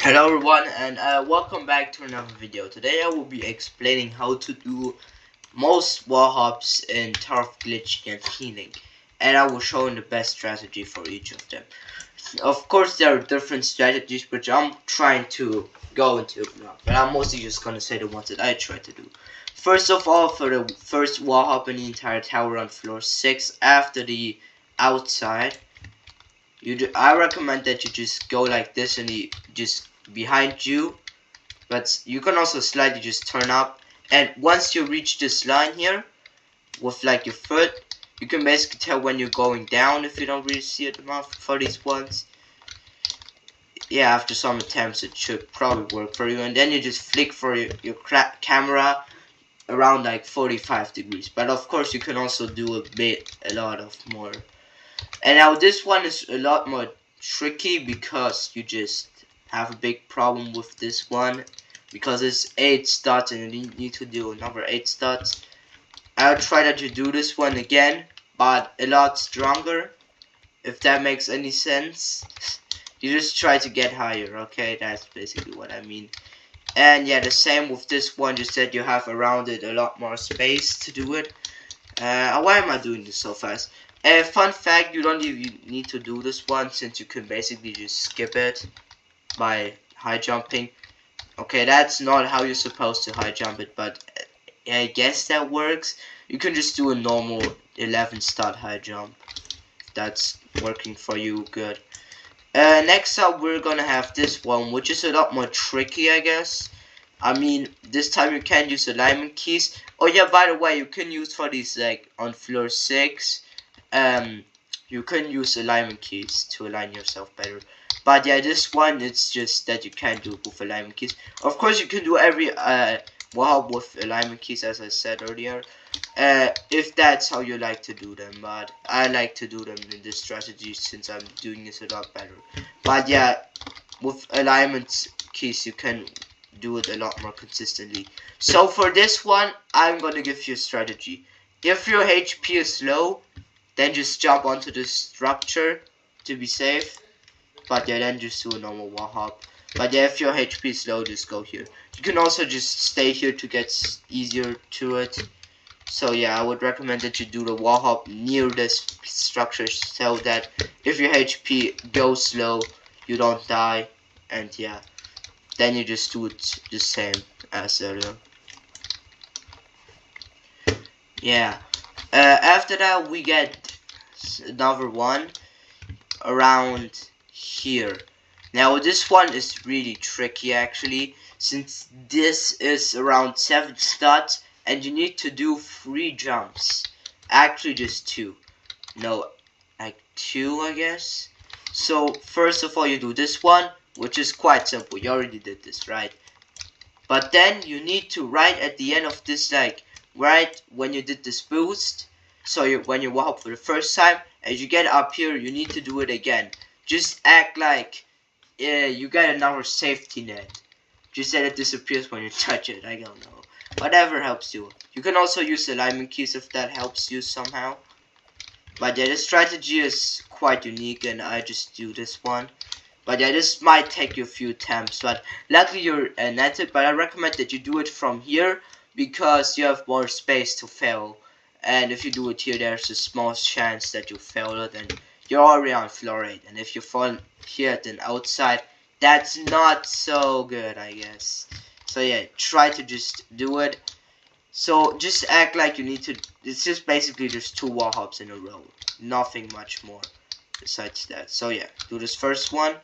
Hello everyone, and welcome back to another video. Today I will be explaining how to do most wall hops in Turf Glitching and Healing, and I will show you the best strategy for each of them. Of course there are different strategies which I'm trying to go into now, but I'm mostly just gonna say the ones that I try to do. First of all, for the first wall hop in the entire tower on floor 6 after the outside, I recommend that you just go like this and just behind you, but you can also slightly just turn up, and once you reach this line here with like your foot, you can basically tell when you're going down if you don't really see it enough for these ones. Yeah, after some attempts it should probably work for you, and then you just flick for your camera around like 45 degrees, but of course you can also do a lot of more. And now this one is a lot more tricky because you just have a big problem with this one because it's 8 studs and you need to do another 8 studs. I'll try that you do this one again, but a lot stronger, if that makes any sense. You just try to get higher, okay? That's basically what I mean. And yeah, the same with this one, just that you have around it a lot more space to do it. Why am I doing this so fast? Fun fact, you don't even need to do this one since you can basically just skip it by high jumping. Okay, that's not how you're supposed to high jump it, but I guess that works. You can just do a normal 11 stud high jump. That's working for you, good. Next up, we're gonna have this one, which is a lot more tricky, I guess. I mean, this time you can use alignment keys. Oh yeah, by the way, you can use for these, like, on floor 6. You can use alignment keys to align yourself better. But yeah, this one, it's just that you can't do it with alignment keys. Of course, you can do every, wall with alignment keys, as I said earlier. If that's how you like to do them, but I like to do them in this strategy since I'm doing this a lot better. But yeah, with alignment keys, you can do it a lot more consistently. So for this one, I'm gonna give you a strategy. If your HP is low, then just jump onto the structure to be safe. But yeah, then just do a normal wall hop. But yeah, if your HP is low, just go here. You can also just stay here to get easier to it. So yeah, I would recommend that you do the wall hop near this structure so that if your HP goes low, you don't die. And yeah, then you just do it the same as earlier. Yeah. After that, we get another one around here. Now this one is really tricky actually, since this is around 7 studs and you need to do 3 jumps. Actually just 2. No, like 2 I guess. So first of all you do this one, which is quite simple. You already did this, right? But then you need to, right at the end of this, like right when you did this boost, so when you walk up for the first time, as you get up here, you need to do it again. Just act like you get another safety net. Just that it disappears when you touch it. I don't know. Whatever helps you. You can also use alignment keys if that helps you somehow. But yeah, this strategy is quite unique, and I just do this one. But yeah, this might take you a few attempts, but luckily you're at it. But I recommend that you do it from here because you have more space to fail. And if you do it here, there's a small chance that you fail it, and you're already on floor 8. And if you fall here then outside, that's not so good, I guess. So yeah, try to just do it. So just act like you need to. It's just basically just 2 wall hops in a row. Nothing much more besides that. So yeah, do this first one.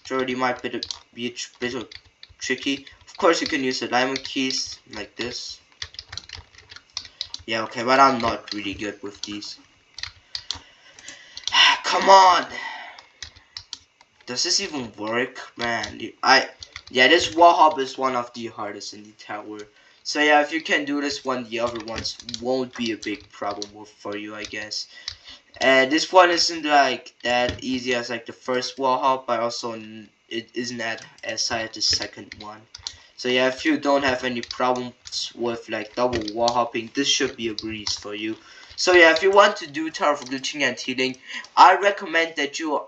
It already might be a bit tricky. Of course, you can use alignment keys like this. Yeah, okay, but I'm not really good with these. Come on! Does this even work? Man, yeah, this wall hop is one of the hardest in the tower. So yeah, if you can do this one, the other ones won't be a big problem for you, I guess. And this one isn't like that easy as like the first wall hop, but also it isn't as high as the second one. So yeah, if you don't have any problems with like double wall hopping, this should be a breeze for you. So yeah, if you want to do Tower of Glitching and Healing, I recommend that you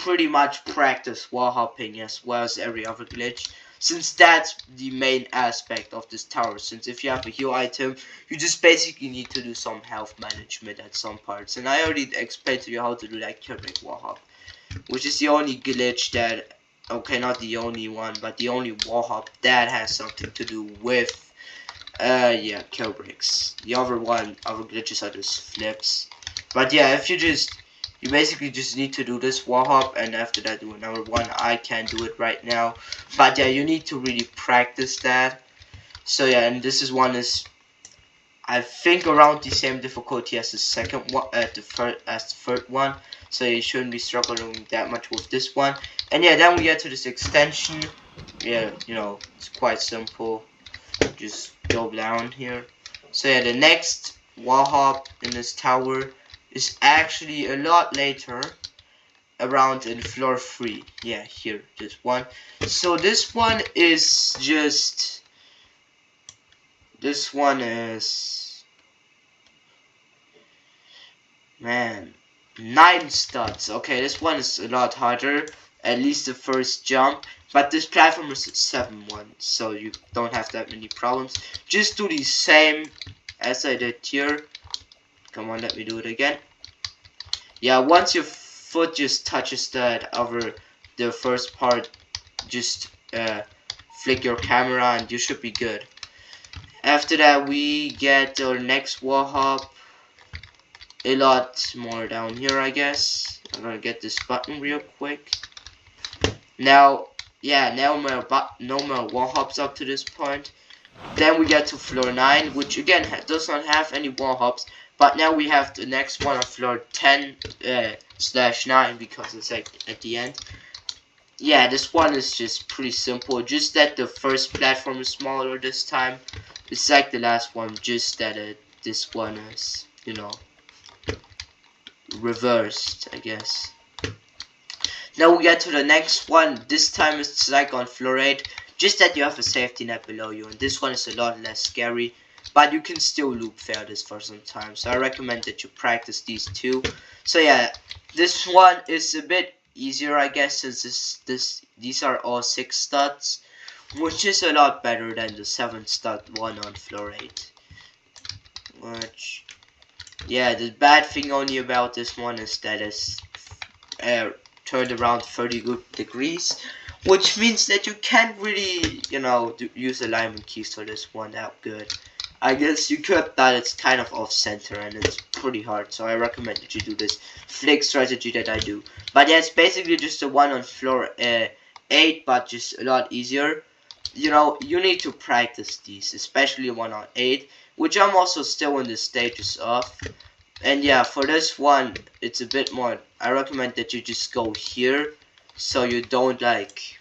pretty much practice wall hopping as well as every other glitch, since that's the main aspect of this tower. Since if you have a heal item, you just basically need to do some health management at some parts, and I already explained to you how to do that Kubrick wall hop, which is the only glitch that, okay, not the only one, but the only wall hop that has something to do with yeah, kill bricks. The other glitches are just flips. But yeah, if you basically just need to do this wall hop, and after that do another one. I can't do it right now, but yeah, you need to really practice that. So yeah, and this is one is, I think, around the same difficulty as the second one, the third one. So you shouldn't be struggling that much with this one. And yeah, then we get to this extension. Yeah, you know, it's quite simple. Just go down here. So yeah, the next wall hop in this tower is actually a lot later, around in floor 3. Yeah, here, this one. So this one is just, this one is, man, 9 studs. Okay, this one is a lot harder, at least the first jump. But this platform is at 7-1, so you don't have that many problems. Just do the same as I did here. Come on, let me do it again. Yeah, once your foot just touches that over the first part, just flick your camera and you should be good. After that, we get our next wall hop. A lot more down here, I guess. I'm gonna get this button real quick. Now, yeah, no more wall hops up to this point. Then we get to floor 9, which again does not have any wall hops. But now we have the next one on floor 10/9 because it's like at the end. Yeah, this one is just pretty simple. Just that the first platform is smaller this time. It's like the last one, just that this one is, you know, reversed, I guess. Now we get to the next one. This time it's like on floor 8. Just that you have a safety net below you, and this one is a lot less scary. But you can still loop fail this for some time. So I recommend that you practice these two. So yeah, this one is a bit easier, I guess, since these are all 6 studs, which is a lot better than the 7 stud one on floor 8. Which, yeah, the bad thing only about this one is that it's turned around 30 degrees, which means that you can't really, you know, use alignment keys for this one that good. I guess you could, but it's kind of off center and it's pretty hard, so I recommend that you do this flick strategy that I do. But yeah, it's basically just the one on floor 8, but just a lot easier. You know, you need to practice these, especially one on 8, which I'm also still in the stages of. And yeah, for this one, it's a bit more, I recommend that you just go here, so you don't like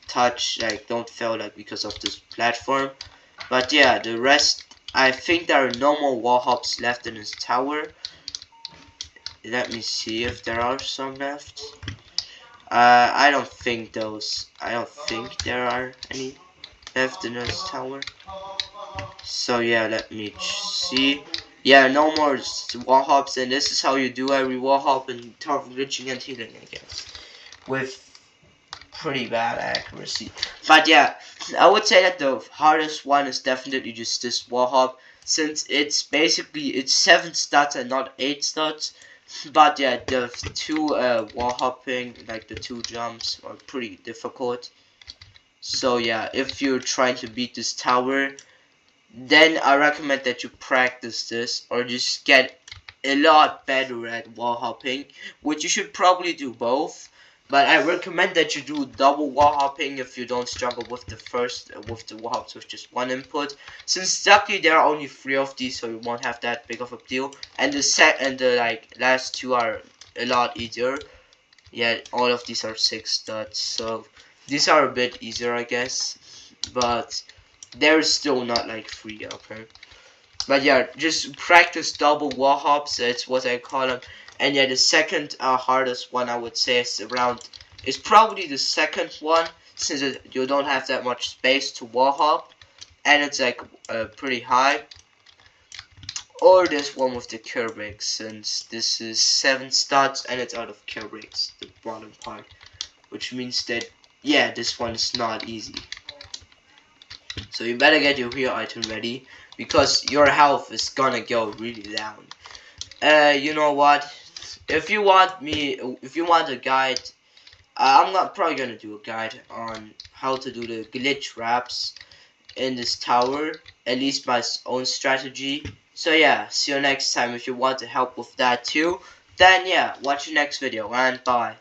touch, like don't fail like because of this platform. But yeah, the rest, I think there are no more wall hops left in this tower. Let me see if there are some left. I don't think there are any left in this tower. So yeah, let me see. Yeah, no more wall hops, and this is how you do every wall hop in Tower of Glitching and Healing, I guess. With pretty bad accuracy. But yeah, I would say that the hardest one is definitely just this wall hop, since it's 7 stats and not 8 stats. But yeah, the 2 wall hopping, like the 2 jumps, are pretty difficult. So yeah, if you're trying to beat this tower, then I recommend that you practice this, or just get a lot better at wall hopping, which you should probably do both. But I recommend that you do double wall hopping if you don't struggle with the first with the wall hops with just 1 input. Since luckily there are only 3 of these, so you won't have that big of a deal. And the like last 2 are a lot easier. Yeah, all of these are 6 studs, so these are a bit easier, I guess. But they're still not like 3, okay? But yeah, just practice double wall hops, that's what I call them. And yeah, the second hardest one I would say is probably the second one, since you don't have that much space to wall hop, and it's like pretty high. or this one with the cure breaks, since this is 7 stats and it's out of cure breaks, the bottom part, which means that yeah, this one is not easy. So you better get your heal item ready, because your health is gonna go really down. You know what? If you want a guide, I'm not probably gonna do a guide on how to do the glitch wraps in this tower, at least my own strategy. So yeah, see you next time. If you want to help with that too, then yeah, watch the next video, and bye.